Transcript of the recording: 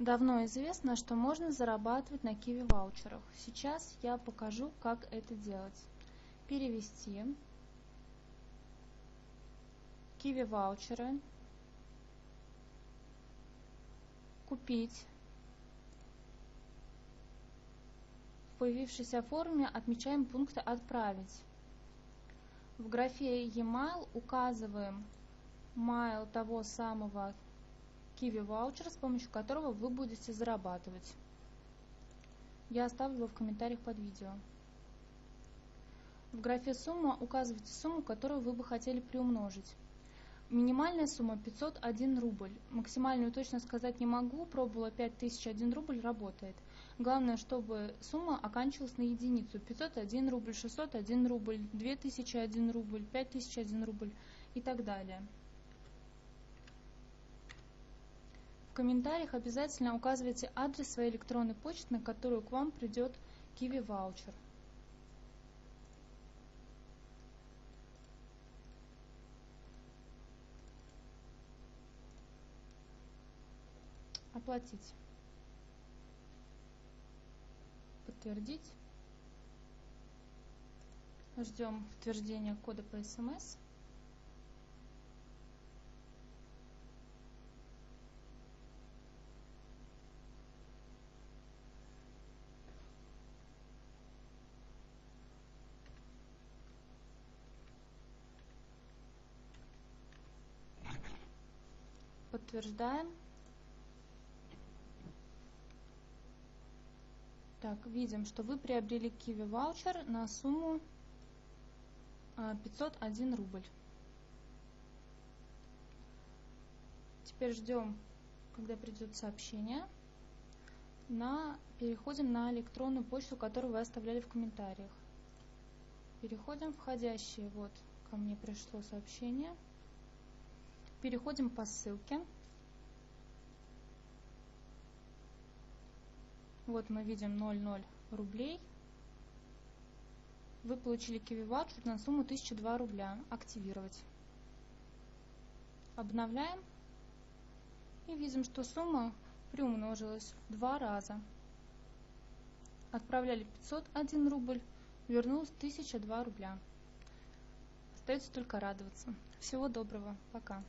Давно известно, что можно зарабатывать на Kiwi ваучерах. Сейчас я покажу, как это делать. Перевести Kiwi ваучеры, купить. В появившейся форме отмечаем пункты «Отправить». В графе e-mail указываем mail того самого Kiwi ваучера, с помощью которого вы будете зарабатывать. Я оставлю его в комментариях под видео. В графе «Сумма» указывайте сумму, которую вы бы хотели приумножить. Минимальная сумма 501 рубль. Максимальную точно сказать не могу, пробовала 5001 рубль, работает. Главное, чтобы сумма оканчивалась на единицу. 501 рубль, 601 рубль, 2001 рубль, 5001 рубль и так далее. В комментариях обязательно указывайте адрес своей электронной почты, на которую к вам придет Kiwi ваучер. Оплатить. Подтвердить. Ждем подтверждения кода по СМС. Подтверждаем. Так, видим, что вы приобрели Kiwi ваучер на сумму 501 рубль. Теперь ждем, когда придет сообщение. Переходим на электронную почту, которую вы оставляли в комментариях. Переходим в входящие. Вот ко мне пришло сообщение. Переходим по ссылке. Вот мы видим 00 рублей. Вы получили Kiwi ваучер на сумму 1002 рубля. Активировать. Обновляем. И видим, что сумма приумножилась в 2 раза. Отправляли 501 рубль, вернулось 1002 рубля. Остается только радоваться. Всего доброго. Пока.